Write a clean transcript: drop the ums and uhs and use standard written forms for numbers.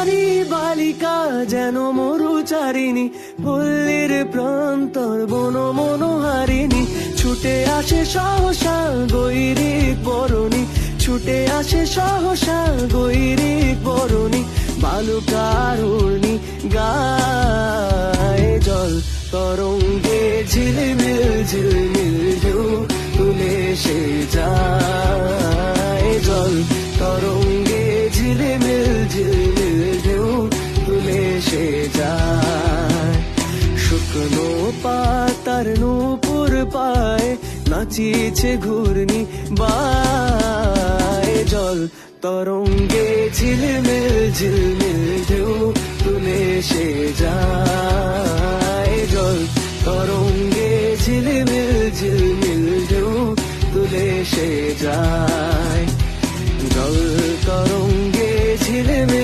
নারী বালিকা যেন মরুচারিণী, পল্লীর প্রান্তর বন মনোহারিণী, ছুটে আসে সহসা গৈরিক বরণী, ছুটে আসে সহসা গৈরিক বরণী, বালুকারুণী গায়ে জল তরঙ্গে ঝিলমিল ঝিলমিল ঢেউ তুলে সে যায়, জল তরঙ্গে ঝিলমিল ঝিলমিল ঢেউ তুলে সে যায়। শুকনো পাতার নূপুর পায় নাচিছে ঘূর্ণি বায়, জল তরঙ্গে ঝিলমিল ঝিলমিল ঢেউ তুলে সে যায়, জল তরঙ্গে ঝিলমিল ঝিলমিল ঢেউ তুলে সে যায়, জল তরঙ্গে ঝিলমিল